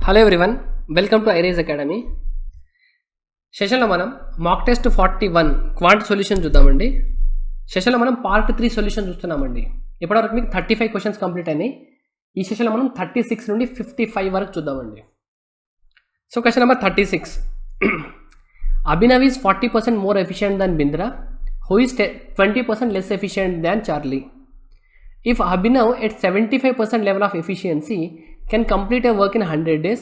Hello everyone, welcome to ఐరేజ్ academy. సెషన్లో మనం mock test 41 quant solution చూద్దామండి. సెషన్లో మనం పార్ట్ 3 సొల్యూషన్ చూస్తున్నామండి. ఇప్పటివరకు మీకు 35 క్వశ్చన్స్ కంప్లీట్ అయినాయి. ఈ సెషన్లో మనం 36 నుండి 55 వరకు చూద్దామండి. So question number 36. Abhinav is 40% more efficient than Bindra, who is 20% less efficient than Charlie. If Abhinav at 75% level of efficiency can complete a work in 100 days,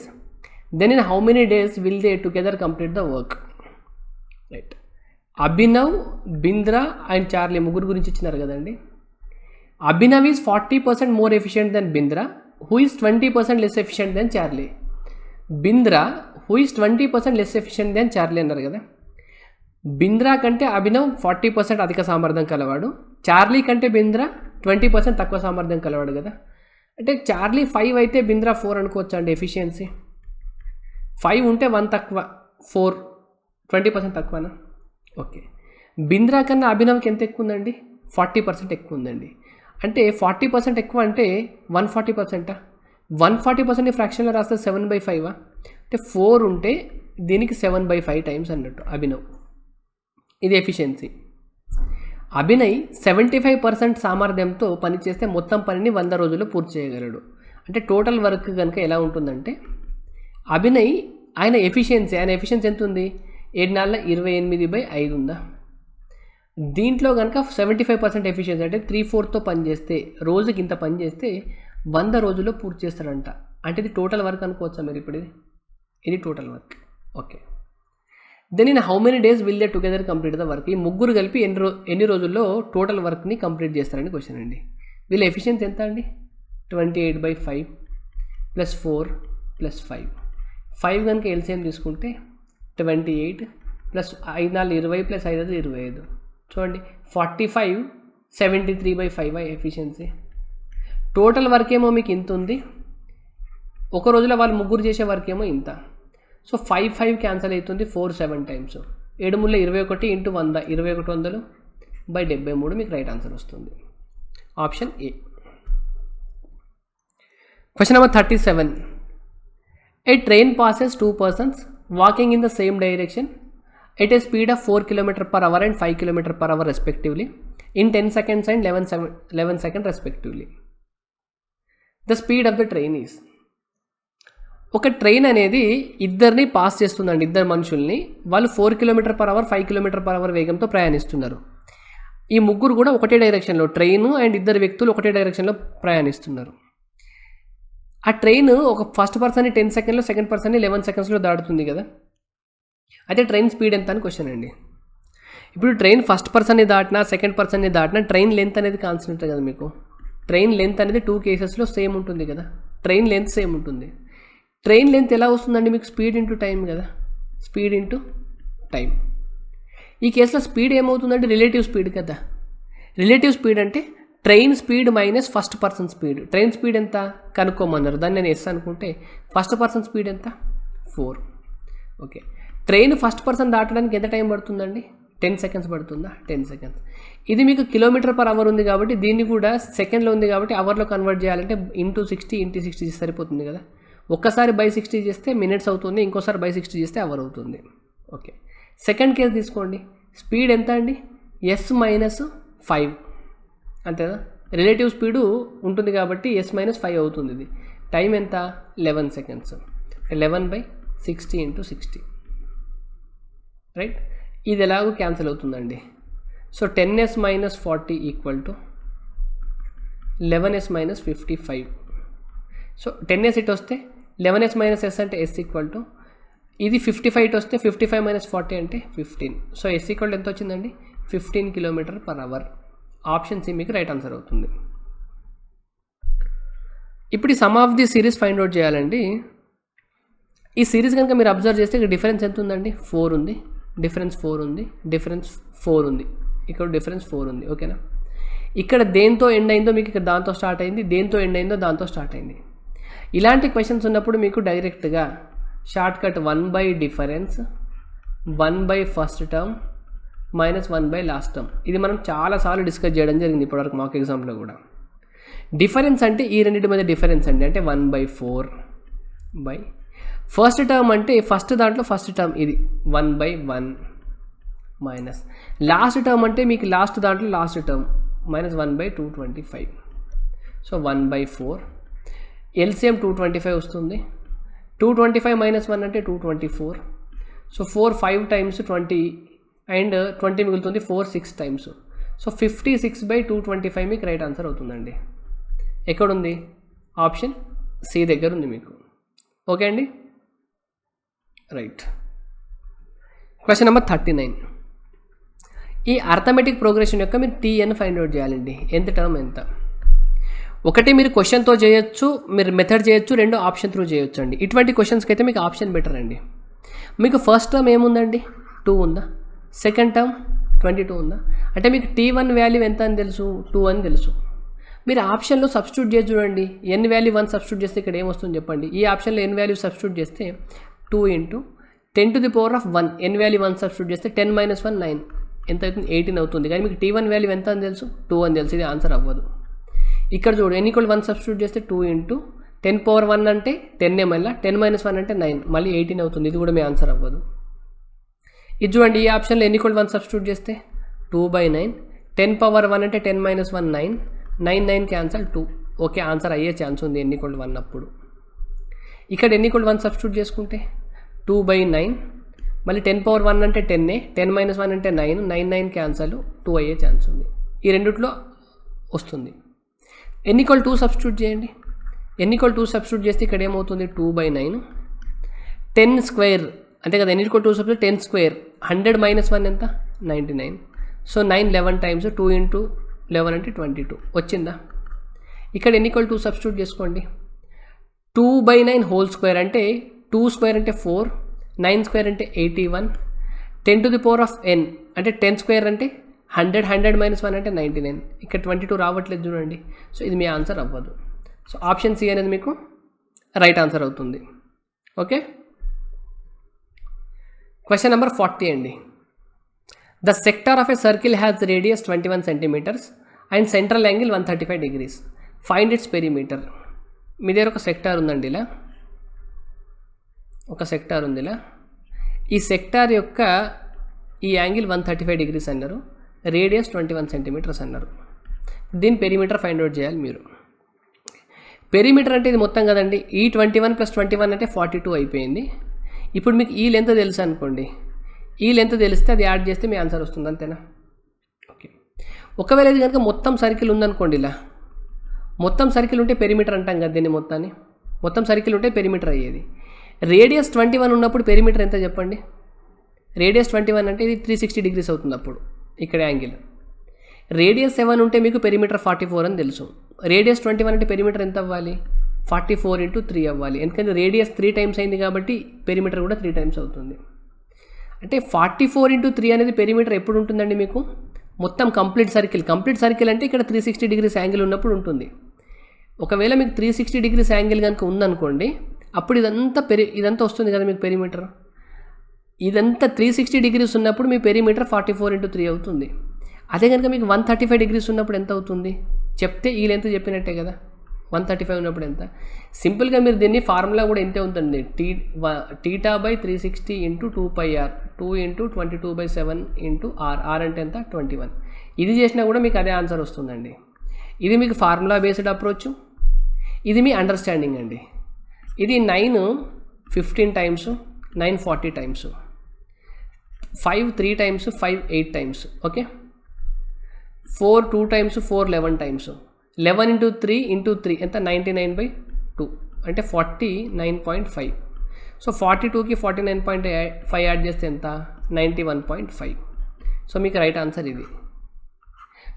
then in how many days will they together complete the work? Right. Abhinav, Bindra and Charlie ముగ్గురు గురించి ఇచ్చినారు కదండి. Abhinav is 40% more efficient than Bindra, who is 20% less efficient than Charlie. Bindra, who is 20% less efficient than Charlie అన్నారు కదా. బింద్రా కంటే అభినవ్ 40% అధిక సామర్థ్యం కలవాడు, చార్లీ కంటే బింద్రా 20% తక్కువ సామర్థ్యం కలవాడు కదా. అంటే చార్లీ 5 అయితే బింద్రా 4 అనుకోవచ్చు అండి. ఎఫిషియన్సీ 5 ఉంటే 1 తక్కువ, 4 20% తక్కువనా? ఓకే. బింద్రా కన్నా అభినవ్కి ఎంత ఎక్కువ ఉందండి? 40% ఎక్కువ ఉందండి. అంటే 40% ఎక్కువ అంటే 140%. 140% ఫ్రాక్షన్లో రాస్తే 7/5. అంటే 4 ఉంటే దీనికి 7/5 టైమ్స్ అన్నట్టు అభినవ్. ఇది ఎఫిషియన్సీ. అభినయ్ 75% సామర్థ్యంతో పనిచేస్తే మొత్తం పనిని 100 రోజుల్లో పూర్తి చేయగలడు. అంటే టోటల్ వర్క్ కనుక ఎలా ఉంటుందంటే అభినయ్ ఆయన ఎఫిషియన్సీ ఎంత ఉంది? 7×4 = 28/5 ఉందా? దీంట్లో కనుక 75% ఎఫిషియన్సీ అంటే 3/4తో పనిచేస్తే, రోజుకి ఇంత పని చేస్తే 100 రోజుల్లో పూర్తి చేస్తాడంట. అంటే ఇది టోటల్ వర్క్ అనుకోవచ్చా మీరు? ఇప్పుడు ఇది total work. Okay. Then in how many days will they together complete the work? ఈ ముగ్గురు కలిపి ఎన్ని రోజుల్లో టోటల్ వర్క్ని కంప్లీట్ చేస్తారని క్వశ్చన్ అండి. వీళ్ళ ఎఫిషియన్సీ ఎంత అండి? 28/5 + 4 + 5. 5 కనుక ఎల్సిఎం తీసుకుంటే 28 + 5×4 = 20 + 5 = 25. చూడండి, 45 73/5 ఎఫిషియన్సీ. టోటల్ వర్క్ ఏమో మీకు ఇంత ఉంది, ఒక రోజులో వాళ్ళు ముగ్గురు చేసే వర్క్ ఏమో ఇంత. సో 5 క్యాన్సల్ అవుతుంది, 4 7 టైమ్స్. 7 × 21 × 100 2100/73 మీకు రైట్ ఆన్సర్ వస్తుంది. Option A. Question number 37. A train passes 2 persons walking in the same direction at a speed of 4 km/h and 5 km/h respectively in 10 seconds and 11 seconds respectively. The speed of the train is. ఒక train అనేది ఇద్దరిని pass చేస్తుందండి, ఇద్దరు మనుషుల్ని. వాళ్ళు 4 km/h 5 km/h వేగంతో ప్రయాణిస్తున్నారు. ఈ ముగ్గురు కూడా ఒకటే డైరెక్షన్లో, ట్రైన్ అండ్ ఇద్దరు వ్యక్తులు ఒకటే డైరెక్షన్లో ప్రయాణిస్తున్నారు. ఆ ట్రైన్ ఒక ఫస్ట్ పర్సన్ని 10 సెకండ్లో, సెకండ్ పర్సన్ని 11 సెకండ్స్లో దాటుతుంది కదా. అయితే ట్రైన్ స్పీడ్ ఎంత అని క్వశ్చన్ అండి. ఇప్పుడు ట్రైన్ ఫస్ట్ పర్సన్ని దాటినా, సెకండ్ పర్సన్ని దాటినా ట్రైన్ లెంత్ అనేది కాన్స్టెంట్ కదా మీకు. ట్రైన్ లెంత్ అనేది 2 కేసెస్లో సేమ్ ఉంటుంది కదా. ట్రైన్ లెంత్ సేమ్ ఉంటుంది. ట్రైన్ లెంత్ ఎలా వస్తుందండి మీకు? స్పీడ్ ఇంటూ టైం కదా. Speed into time. ఈ కేసులో స్పీడ్ ఏమవుతుందంటే రిలేటివ్ స్పీడ్ కదా. రిలేటివ్ స్పీడ్ అంటే train speed minus first person speed. Train speed ఎంత కనుక్కోమన్నారు, దాన్ని నేను ఎస్ అనుకుంటే ఫస్ట్ పర్సన్ స్పీడ్ ఎంత? 4. ఓకే. ట్రైన్ ఫస్ట్ పర్సన్ దాటడానికి ఎంత టైం పడుతుందండి? 10 seconds పడుతుందా? 10 seconds. ఇది మీకు km/h ఉంది కాబట్టి దీన్ని కూడా సెకండ్లో ఉంది కాబట్టి అవర్లో కన్వర్ట్ చేయాలంటే ఇంటూ 60 × 60 సరిపోతుంది కదా. ఒక్కసారి /60 చేస్తే మినిట్స్ అవుతుంది, ఇంకోసారి /60 చేస్తే అవర్ అవుతుంది. ఓకే. సెకండ్ కేసు తీసుకోండి. స్పీడ్ ఎంత అండి? S-5 అంతేనా. రిలేటివ్ స్పీడు ఉంటుంది కాబట్టి S-5 అవుతుంది. ఇది టైం ఎంత? 11 seconds. 11/60 × 60 రైట్. ఇది ఎలాగో క్యాన్సిల్ అవుతుందండి. So 10s - 40 = 11s - 55. So 10s ఇటు వస్తే 11s - s అంటే s = ఇది 55 ఇటు వస్తే 55 - 40 అంటే 15. సో s = ఎంత వచ్చిందండి? 15 km/h. ఆప్షన్ సి మీకు రైట్ ఆన్సర్ అవుతుంది. ఇప్పుడు ఈ some of the series find out చేయాలండి. ఈ సిరీస్ కనుక మీరు అబ్జర్వ్ చేస్తే ఇక్కడ డిఫరెన్స్ ఎంత ఉందండి? 4 ఉంది, డిఫరెన్స్ 4 ఉంది, డిఫరెన్స్ 4 ఉంది, ఇక్కడ డిఫరెన్స్ 4 ఉంది. ఓకేనా. ఇక్కడ దేంతో ఎండ్ అయిందో మీకు ఇక్కడ దాంతో స్టార్ట్ అయింది, దేంతో ఎండ్ అయిందో దాంతో స్టార్ట్ అయింది. ఇలాంటి క్వశ్చన్స్ ఉన్నప్పుడు మీకు డైరెక్ట్గా షార్ట్కట్ 1/డిఫరెన్స్ 1/ఫస్ట్ టర్మ్ -1/లాస్ట్ టర్మ్. ఇది మనం చాలాసార్లు డిస్కస్ చేయడం జరిగింది ఇప్పటివరకు మాక్ ఎగ్జామ్లో కూడా. డిఫరెన్స్ అంటే ఈ రెండింటి మధ్య డిఫరెన్స్ అండి. అంటే 1/4 ఫస్ట్ టర్మ్ అంటే ఫస్ట్ దాంట్లో ఫస్ట్ టర్మ్ ఇది 1/1 మైనస్ లాస్ట్ టర్మ్ అంటే మీకు లాస్ట్ దాంట్లో last term minus 1/225. So 1/4 LCM 225 వస్తుంది. 225 మైనస్ 1 అంటే 224. సో 4 5 టైమ్స్ 20 అండ్ 20 మిగులుతుంది 4 6 టైమ్స్. సో 56/225 మీకు రైట్ ఆన్సర్ అవుతుందండి. ఎక్కడుంది? ఆప్షన్ సి దగ్గర ఉంది మీకు. ఓకే అండి, రైట్. Question number 39. ఈ అర్థమెటిక్ ప్రోగ్రెషన్ యొక్క మీరు టీఎన్ ఫైండ్ అవుట్ చేయాలండి. ఎంత టర్మ్ ఎంత? ఒకటి మీరు క్వశ్చన్తో చేయొచ్చు, మీరు మెథడ్ చేయొచ్చు, రెండు ఆప్షన్ త్రూ చేయొచ్చు అండి. ఇటువంటి క్వశ్చన్స్కి అయితే మీకు ఆప్షన్ బెటర్ అండి. మీకు ఫస్ట్ టర్మ్ ఏముందండి? 2 ఉందా? సెకండ్ టర్మ్ 22 ఉందా? అంటే మీకు T1 వాల్యూ ఎంత అని తెలుసు? 2 అని తెలుసు. మీరు ఆప్షన్లో సబ్స్టిట్యూట్ చేసి చూడండి. n వాల్యూ 1 సబ్స్టిట్యూట్ చేస్తే ఇక్కడ ఏమొస్తుంది చెప్పండి. ఈ ఆప్షన్లో n వాల్యూ సబ్స్టిట్యూట్ చేస్తే 2 × 10⁻1. n వాల్యూ 1 సబ్స్టిట్యూట్ చేస్తే 10 - 1 9 ఎంత అవుతుంది? 18 అవుతుంది. కానీ మీకు T1 వాల్యూ ఎంత అని తెలుసు? 2 అని తెలుసు. ఇది ఆన్సర్ అవ్వదు. ఇక్కడ చూడు, n = 1 సబ్స్టిట్యూట్ చేస్తే 2 × 10⁻1 అంటే 10 మళ్ళీ 10 - 1 అంటే 9 మళ్ళీ 18 అవుతుంది. ఇది కూడా మీ ఆన్సర్ అవ్వదు. ఇది చూడండి, ఈ ఆప్షన్లో n = 1 సబ్స్టిట్యూట్ చేస్తే 2/9. 10⁻1 అంటే 10 - 1 9 9 9 క్యాన్సల్ 2. ఓకే, ఆన్సర్ అయ్యే ఛాన్స్ ఉంది n = 1 అప్పుడు. ఇక్కడ n = 1 సబ్స్టిట్యూట్ చేసుకుంటే 2/9 మళ్ళీ 10⁻1 అంటే 10 10 - 1 అంటే 9 9 9 క్యాన్సల్ 2 అయ్యే ఛాన్స్ ఉంది. ఈ రెండిట్లో వస్తుంది. n = 2 సబ్స్టిట్యూట్ చేయండి. n = 2 సబ్స్టిట్యూట్ చేస్తే ఇక్కడ ఏమవుతుంది? 2/9 10 స్క్వేర్ అంతే కదా. n = 2 సబ్స్టిట్యూట్ 10 స్క్వేర్ 100 - 1 ఎంత? 99. సో 9 11 టైమ్స్ 2 × 11 అంటే 22 వచ్చిందా? ఇక్కడ n = 2 సబ్స్టిట్యూట్ చేసుకోండి. 2/9 హోల్ స్క్వేర్ అంటే 2 స్క్వేర్ అంటే 4 9 స్క్వేర్ అంటే 81 10⁻n అంటే 10 స్క్వేర్ అంటే 100 100 - 1 అంటే 99. ఇక్కడ 22 రావట్లేదు చూడండి. సో ఇది మీ ఆన్సర్ అవ్వదు. సో ఆప్షన్ సి అనేది మీకు రైట్ ఆన్సర్ అవుతుంది. ఓకే, క్వశ్చన్ నెంబర్ 40 అండి. The sector of a circle has radius 21 centimeters and central angle 135 degrees. Find its perimeter. మీ దగ్గర ఒక సెక్టార్ ఉందండి, ఇలా ఒక సెక్టార్ ఉంది. ఇలా ఈ సెక్టార్ యొక్క ఈ యాంగిల్ 135 degrees అన్నారు, రేడియస్ 21 centimeters అన్నారు. దీని పెరిమీటర్ ఫైండ్ అవుట్ చేయాలి మీరు. పెరిమీటర్ అంటే ఇది మొత్తం కదండి. ఈ 21 + 21 అంటే 42 అయిపోయింది. ఇప్పుడు మీకు ఈ లెంత్ తెలుసు అనుకోండి, ఈ లెంత్ తెలిస్తే అది యాడ్ చేస్తే మీ ఆన్సర్ వస్తుంది, అంతేనా? ఓకే, ఒకవేళ ఇది కనుక మొత్తం సర్కిల్ ఉందనుకోండి, ఇలా మొత్తం సర్కిల్ ఉంటే పెరిమీటర్ అంటాం కదా దీన్ని. మొత్తం సర్కిల్ ఉంటే పెరిమీటర్ అయ్యేది. రేడియస్ 21 ఉన్నప్పుడు పెరిమీటర్ ఎంత చెప్పండి? రేడియస్ 21 అంటే ఇది 360 degrees అవుతుంది అప్పుడు ఇక్కడ యాంగిల్. రేడియస్ 7 ఉంటే మీకు పెరిమీటర్ 44 అని తెలుసు. రేడియస్ 21 అంటే పెరిమీటర్ ఎంత అవ్వాలి? 44 × 3 అవ్వాలి. ఎందుకంటే రేడియస్ 3 టైమ్స్ అయింది కాబట్టి పెరిమీటర్ కూడా 3 టైమ్స్ అవుతుంది. అంటే 44 × 3 అనేది పెరిమీటర్ ఎప్పుడు ఉంటుందండి మీకు? మొత్తం కంప్లీట్ సర్కిల్ అంటే ఇక్కడ 360 degrees యాంగిల్ ఉన్నప్పుడు ఉంటుంది. ఒకవేళ మీకు 360 degrees యాంగిల్ కనుక ఉందనుకోండి, అప్పుడు ఇదంతా వస్తుంది కదా మీకు పెరిమీటర్. ఇదంతా 360 degrees ఉన్నప్పుడు మీ పెరిమీటర్ 44 × 3 అవుతుంది. అదే కనుక మీకు 135 degrees ఉన్నప్పుడు ఎంత అవుతుంది చెప్తే ఈ లెంత్ చెప్పినట్టే కదా. 135 ఉన్నప్పుడు ఎంత? సింపుల్గా మీరు దీన్ని ఫార్ములా కూడా ఎంతే ఉంటుంది, θ/360 × 2πr 2 × 22/7 × r. r అంటే ఎంత? 21. ఇది చేసినా కూడా మీకు అదే ఆన్సర్ వస్తుందండి. ఇది మీకు ఫార్ములా బేస్డ్ అప్రోచ్, ఇది మీ అండర్స్టాండింగ్ అండి. ఇది 9 15 times 9 40 times 5 3 times 5 8 times. Okay, 4 2 times 4 11 times 11 × 3 × 3 ఎంత? 99/2 అంటే 49.5. సో 42కి 49.5 యాడ్ చేస్తే ఎంత? 91.5. సో మీకు రైట్ ఆన్సర్ ఇది.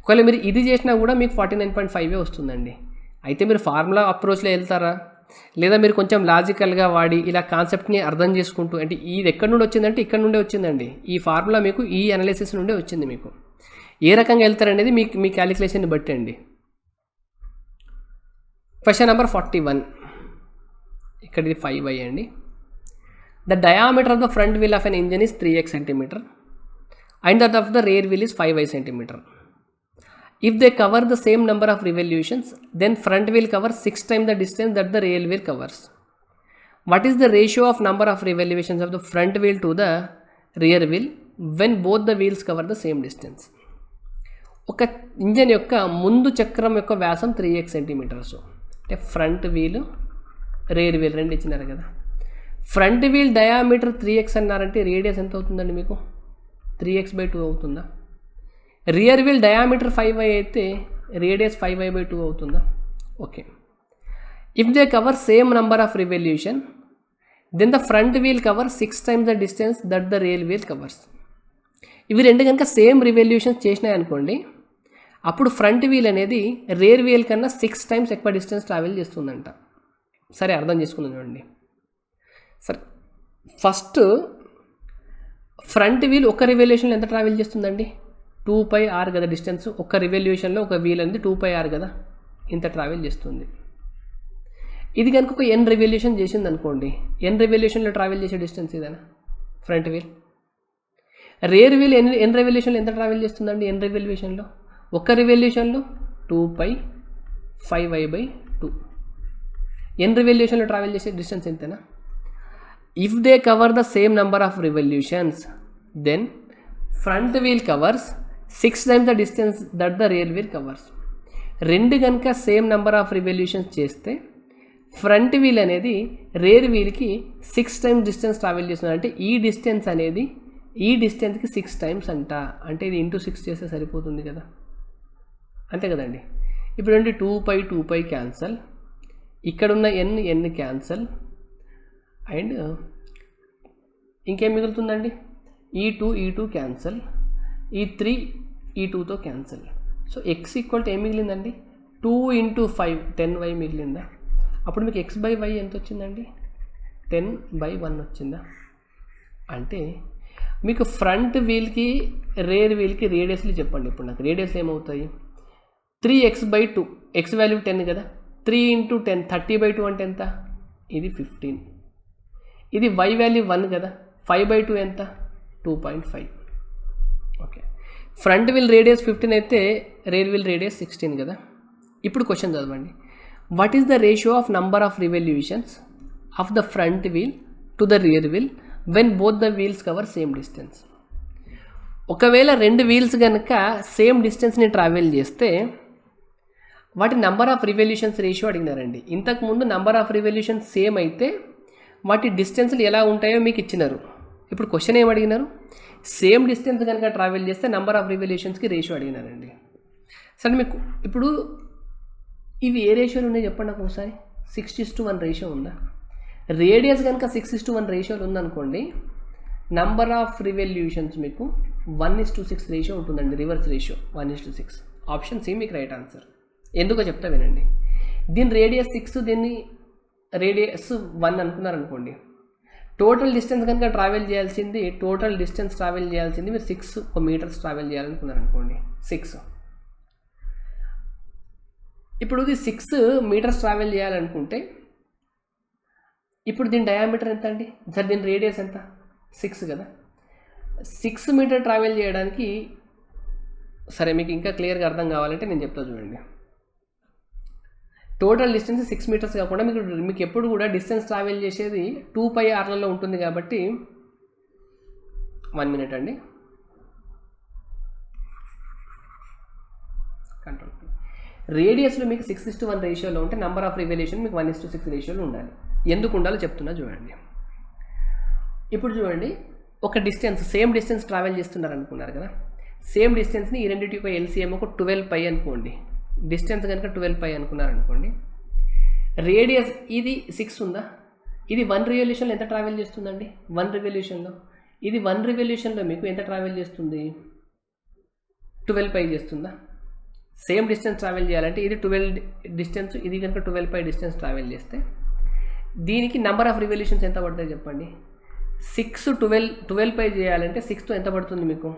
ఒకవేళ మీరు ఇది చేసినా కూడా మీకు 49.5 వస్తుందండి. అయితే మీరు ఫార్ములా అప్రోచ్లో వెళ్తారా, లేదా మీరు కొంచెం లాజికల్గా వాడి ఇలా కాన్సెప్ట్ని అర్థం చేసుకుంటూ, అంటే ఇది ఎక్కడి నుండి వచ్చిందంటే ఇక్కడ నుండే వచ్చిందండి. ఈ ఫార్ములా మీకు ఈ అనాలిసిస్ నుండే వచ్చింది. మీకు ఏ రకంగా వెళ్తారనేది మీ క్యాలిక్యులేషన్ని బట్టి అండి. Question number 41. ఇక్కడ ఇది 5 అయ్యండి. The diameter of the front wheel of an engine is 3x centimeter and that of the rear wheel is 5y centimeter. If they cover the same number of revolutions, then front wheel covers 6 times the distance that the rear wheel covers. What is the ratio of number of revolutions of the front wheel to the rear wheel when both the wheels cover the same distance? ఒక engine యొక్క ముందు చక్రం యొక్క వ్యాసం 3x centimetres, అంటే front wheel rear wheel రెండు ఇచ్చినారు కదా. ఫ్రంట్ వీల్ డయామీటర్ 3x అన్నారంటే రేడియస్ ఎంత అవుతుందండి మీకు? 3x/2 అవుతుందా? రియర్ వీల్ డయామీటర్ 5y అయితే రేడియస్ 5y/2 అవుతుందా? Okay. If they cover same number of revolution then the front wheel cover 6 times the distance that the rear wheel covers. ఇవి రెండు కనుక సేమ్ రివల్యూషన్స్ చేసినాయి అనుకోండి, అప్పుడు ఫ్రంట్ వీల్ అనేది rear wheel కన్నా 6 times ఎక్కువ డిస్టెన్స్ ట్రావెల్ చేస్తుందంట. సరే, అర్థం చేసుకున్నాను చూడండి. సరే, ఫస్ట్ ఫ్రంట్ వీల్ ఒక రివల్యూషన్లో ఎంత ట్రావెల్ చేస్తుందండి? 2πr కదా డిస్టెన్స్. ఒక రివల్యూషన్లో ఒక వీల్ అనేది 2πr కదా, ఇంత ట్రావెల్ చేస్తుంది. ఇది కనుక ఒక n రివల్యూషన్ చేసింది అనుకోండి, n రివల్యూషన్లో ట్రావెల్ చేసే డిస్టెన్స్ ఇదేనా front wheel? Rear wheel n రివల్యూషన్లో ఎంత ట్రావెల్ చేస్తుందండి? n రివల్యూషన్లో ఒక రివల్యూషన్లో 2π 5y/2. n రివల్యూషన్లో ట్రావెల్ చేసే డిస్టెన్స్ ఎంతేనా? If they cover the same number of revolutions then front wheel covers 6 times the distance that the rear wheel covers. రెండు కనుక సేమ్ నెంబర్ ఆఫ్ రివల్యూషన్స్ చేస్తే ఫ్రంట్ వీల్ అనేది రేర్ వీల్కి 6 times distance travel చేస్తుంది. అంటే ఈ distance అనేది ఈ డిస్టెన్స్కి 6 times అంట. అంటే ఇది ఇంటూ 6 చేస్తే సరిపోతుంది కదా, అంతే కదండి. ఇప్పుడు అంటే 2π క్యాన్సల్, ఇక్కడున్న n క్యాన్సల్, అండ్ ఇంకేం మిగులుతుందండి? ఈ 2 క్యాన్సల్, ఈ 3 ఈ 2తో క్యాన్సల్. సో x = ఏం మిగిలిందండి? 2 × 5 10y మిగిలిందా? అప్పుడు మీకు x/y ఎంత వచ్చిందండి? 10/1 వచ్చిందా? అంటే మీకు ఫ్రంట్ వీల్కి రేర్ వీల్కి రేడియస్లు చెప్పండి. ఇప్పుడు నాకు రేడియస్లు ఏమవుతాయి? 3x/2, x వాల్యూ 10 కదా, 3 × 10 30/2 అంటే ఎంత? ఇది 15. ఇది y వాల్యూ 1 కదా, 5/2 ఎంత? 2.5. ఓకే. ఫ్రంట్ వీల్ రేడియస్ 15 అయితే రేర్ వీల్ రేడియస్ 16 కదా. ఇప్పుడు క్వశ్చన్ చదవండి. What is the ratio of number of revolutions of the front wheel to the rear wheel when both the wheels cover same distance? ఒకవేళ రెండు wheels కనుక same డిస్టెన్స్ని travel చేస్తే వాటి నంబర్ ఆఫ్ రివల్యూషన్స్ రేషియో అడిగినారండి. ఇంతకుముందు number of revolutions same అయితే వాటి డిస్టెన్స్లు ఎలా ఉంటాయో మీకు ఇచ్చినారు. ఇప్పుడు క్వశ్చన్ ఏం అడిగినారు? సేమ్ డిస్టెన్స్ కనుక ట్రావెల్ చేస్తే నంబర్ ఆఫ్ రివల్యూషన్స్కి రేషియో అడిగినారండి. సరే, మీకు ఇప్పుడు ఇవి ఏ రేషియోలు ఉన్నాయి చెప్పండి నాకు ఒకసారి. 6:1 రేషియో ఉందా? రేడియస్ కనుక 6:1 రేషియోలు ఉందనుకోండి, నంబర్ ఆఫ్ రివల్యూషన్స్ మీకు 1:6 రేషియో ఉంటుందండి. Reverse ratio 1:6. ఆప్షన్ సి మీకు రైట్ ఆన్సర్. ఎందుకో చెప్తా వినండి. దీని రేడియస్ 6, దీన్ని రేడియస్ 1 అనుకున్నారనుకోండి, టోటల్ డిస్టెన్స్ కనుక ట్రావెల్ చేయాల్సింది మీరు 6 meters ట్రావెల్ చేయాలనుకున్నారనుకోండి, 6. ఇప్పుడు ఇది 6 meters ట్రావెల్ చేయాలనుకుంటే ఇప్పుడు దీని డయామీటర్ ఎంత అండి? సార్ దీని రేడియస్ ఎంత? 6 కదా. 6 meter ట్రావెల్ చేయడానికి, సరే మీకు ఇంకా క్లియర్గా అర్థం కావాలంటే నేను చెప్తా చూడండి. టోటల్ డిస్టెన్స్ 6 meters కాకుండా మీకు ఎప్పుడు కూడా డిస్టెన్స్ ట్రావెల్ చేసేది 2πrలలో ఉంటుంది కాబట్టి 1 minute అండి. కంట్రోల్. రేడియస్లో మీకు 6:1 రేషియోలో ఉంటే నెంబర్ ఆఫ్ రివల్యూషన్ మీకు 1:6 రేషియోలో ఉండాలి. ఎందుకు ఉండాలో చెప్తున్నా చూడండి. ఇప్పుడు చూడండి, ఒక డిస్టెన్స్ సేమ్ డిస్టెన్స్ ట్రావెల్ చేస్తున్నారు అనుకున్నారు కదా. సేమ్ డిస్టెన్స్ని ఈ రెండింటి యొక్క LCM ఒక 12π అనుకోండి. డిస్టెన్స్ కనుక 12π అనుకున్నారనుకోండి, రేడియస్ ఇది 6 ఉందా? ఇది 1 రివల్యూషన్లో ఎంత ట్రావెల్ చేస్తుందండి? 1 రివల్యూషన్లో ఇది 1 రివల్యూషన్లో మీకు ఎంత ట్రావెల్ చేస్తుంది? 12π చేస్తుందా? సేమ్ డిస్టెన్స్ ట్రావెల్ చేయాలంటే ఇది 12 డిస్టెన్స్, ఇది కనుక 12π డిస్టెన్స్ ట్రావెల్ చేస్తే దీనికి నెంబర్ ఆఫ్ రివల్యూషన్స్ ఎంత పడుతుంది చెప్పండి? 6 12π చేయాలంటే 6తో ఎంత పడుతుంది మీకు?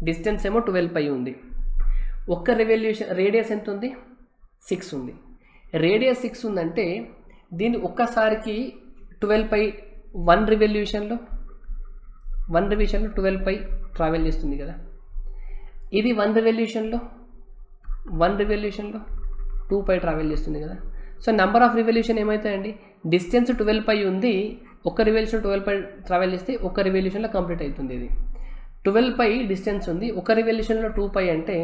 డిస్టెన్స్ ఏమో 12π ఉంది, ఒక్క రివల్యూషన్ రేడియస్ ఎంత ఉంది? 6 ఉంది. రేడియస్ 6 ఉందంటే దీన్ని ఒక్కసారికి 12π 1 రివల్యూషన్లో 12π ట్రావెల్ చేస్తుంది కదా. ఇది 1 రివల్యూషన్లో 2π ట్రావెల్ చేస్తుంది కదా. సో నెంబర్ ఆఫ్ రివల్యూషన్ ఏమవుతాయండి? డిస్టెన్స్ 12 పై ఉంది, ఒక రివల్యూషన్ 12 పై ట్రావెల్ చేస్తే ఒక రివల్యూషన్లో కంప్లీట్ అవుతుంది. ఇది 12 పై డిస్టెన్స్ ఉంది, ఒక రివల్యూషన్లో 2 పై అంటే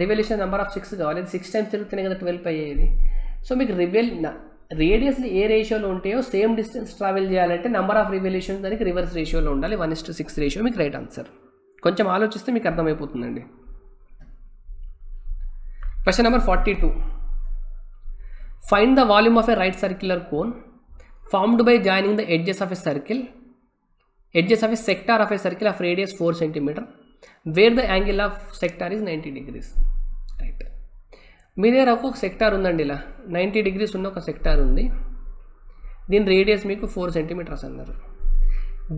రివల్యూషన్ నెంబర్ ఆఫ్ 6 కావాలి. అది 6 టైమ్స్ తిరుగుతున్నాయి కదా 12 పై అయ్యేది. సో మీకు రేడియస్లు ఏ రేషియోలో ఉంటాయో సేమ్ డిస్టెన్స్ ట్రావెల్ చేయాలంటే నెంబర్ ఆఫ్ రివల్యూషన్స్ దానికి రివర్స్ రేషియోలో ఉండాలి. 1:6 రేషియో మీకు రైట్ ఆన్సర్. కొంచెం ఆలోచిస్తే మీకు అర్థమైపోతుందండి. Question number 42. Find the volume of a right circular cone formed by joining the edges of a sector of a circle of radius 4 cm where the angle of sector is 90 degrees. Right, మీ దగ్గర ఒక sector ఉందండి, ఇలా 90 degrees ఉన్న ఒక sector ఉంది. దీని radius మీకు 4 cm అన్నారు.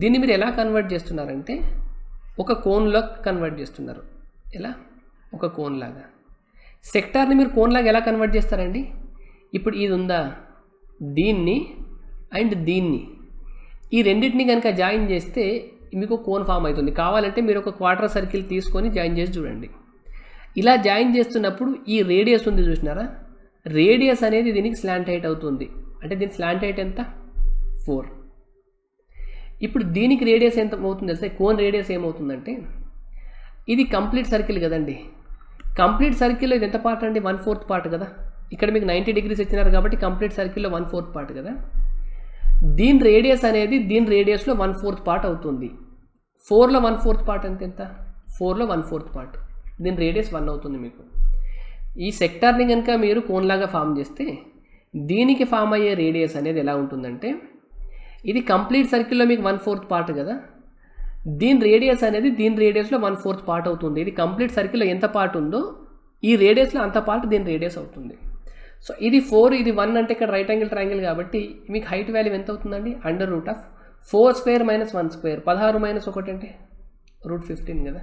దీన్ని మీరు ఎలా కన్వర్ట్ చేస్తున్నారంటే ఒక కోన్లో కన్వర్ట్ చేస్తున్నారు. ఎలా? ఒక కోన్ లాగా. సెక్టార్ని మీరు కోన్ లాగా ఎలా కన్వర్ట్ చేస్తారండి? ఇప్పుడు ఇది ఉందా, దీన్ని అండ్ దీన్ని, ఈ రెండింటిని కనుక జాయిన్ చేస్తే మీకు కోన్ ఫామ్ అవుతుంది. కావాలంటే మీరు ఒక క్వార్టర్ సర్కిల్ తీసుకొని జాయిన్ చేసి చూడండి. ఇలా జాయిన్ చేస్తున్నప్పుడు ఈ రేడియస్ ఉంది చూసినారా, రేడియస్ అనేది దీనికి స్లాంట్ హైట్ అవుతుంది. అంటే దీని స్లాంట్ హైట్ ఎంత? 4. ఇప్పుడు దీనికి రేడియస్ ఎంత అవుతుంది తెలుసా? కోన్ రేడియస్ ఏమవుతుందంటే, ఇది కంప్లీట్ సర్కిల్ కదండి. కంప్లీట్ సర్కిల్లో ఇది ఎంత పార్ట్ అండి? 1/4 పార్ట్ కదా. ఇక్కడ మీకు 90 degrees ఇచ్చినారు కాబట్టి కంప్లీట్ సర్కిల్లో 1/4 పార్ట్ కదా. దీని రేడియస్ అనేది దీని రేడియస్లో 1/4 పార్ట్ అవుతుంది. 4లో 1/4 పార్ట్ అంటే ఎంత? 4లో 1/4 పార్ట్. దీని రేడియస్ 1 అవుతుంది మీకు. ఈ సెక్టార్ని కనుక మీరు కోన్లాగా ఫామ్ చేస్తే దీనికి ఫామ్ అయ్యే రేడియస్ అనేది ఎలా ఉంటుందంటే, ఇది కంప్లీట్ సర్కిల్లో మీకు 1/4 పార్ట్ కదా, దీని రేడియస్ అనేది దీని రేడియస్లో 1/4 పార్ట్ అవుతుంది. ఇది కంప్లీట్ సర్కిల్లో ఎంత పార్ట్ ఉందో ఈ రేడియస్లో అంత పార్ట్ దీని రేడియస్ అవుతుంది. సో ఇది 4, ఇది 1 అంటే ఇక్కడ రైట్ యాంగిల్ ట్రయాంగిల్ కాబట్టి మీకు హైట్ వాల్యూ ఎంత అవుతుందండి? √4² - 1². 16 - 1 అంటే √15 కదా.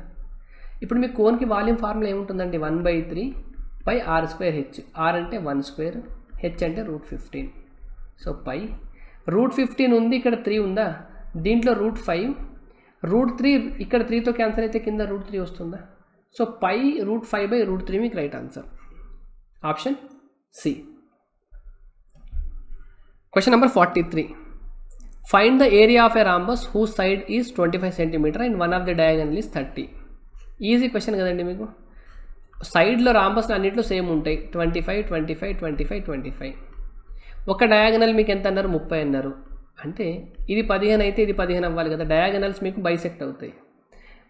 ఇప్పుడు మీ కోన్కి వాల్యూమ్ ఫార్ములా ఏముంటుందండి? 1/3/r²h. r అంటే 1², h అంటే √15. సో పై √15 ఉంది, ఇక్కడ 3 ఉందా, దీంట్లో √5, √3 ఇక్కడ 3తో క్యాన్సల్ అయితే కింద √3 వస్తుందా. సో పై √5/√3 మీకు right answer. Option C. Question number 43. Find the area of a rhombus whose side is 25 cm and one of the diagonal is 30. Easy question కదండి. మీకు సైడ్లో రాంబస్లు అన్నింటిలో సేమ్ ఉంటాయి, 25, 25, 25, 25. ఒక డయాగనల్ మీకు ఎంత అన్నారు? 30 అన్నారు. అంటే ఇది 15 అయితే ఇది 15 అవ్వాలి కదా. డయాగనల్స్ మీకు బైసెక్ట్ అవుతాయి.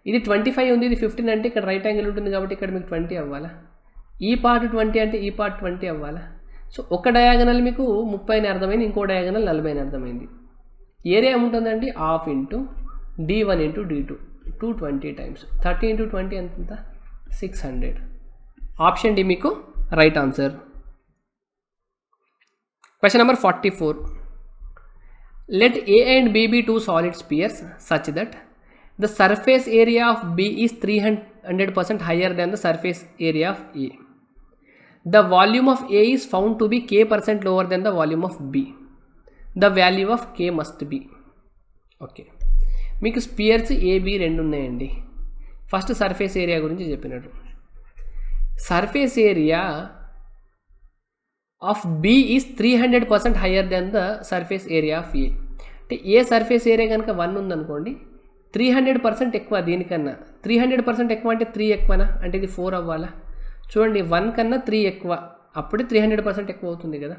ఇది 25 ఉంది, ఇది 15 అంటే ఇక్కడ రైట్ యాంగిల్ ఉంటుంది కాబట్టి ఇక్కడ మీకు 20 అవ్వాలా. ఈ పార్ట్ 20 అంటే ఈ పార్ట్ 20 అవ్వాలా. సో ఒక డయాగనల్ మీకు 30 అని అర్థమైంది, ఇంకో డయాగనల్ 40 అని అర్థమైంది. ఏరియా ఏముంటుందండి? ½ into d1 into d2, 220 times 30 into 20 ఎంత? 600. ఆప్షన్ డి మీకు right answer. Question number 44. Let A and B be two solid spheres such that the surface area of B is 300% higher than the surface area of A. The volume of A is found to be k% lower than the volume of B. The value of K must be. Okay, మీకు spheres AB 2 ఉన్నాయండి. First surface area గురించి చెప్పినట్టు, surface area of B is 300% higher than the surface area of A. అంటే ఏ surface area కనుక 1 ఉందనుకోండి, 300% ఎక్కువ దీనికన్నా. 300% ఎక్కువ అంటే 3 ఎక్కువనా? అంటే ఇది 4 అవ్వాలా? చూడండి, 1 కన్నా 3 ఎక్కువ, అప్పుడే 300% ఎక్కువ అవుతుంది కదా.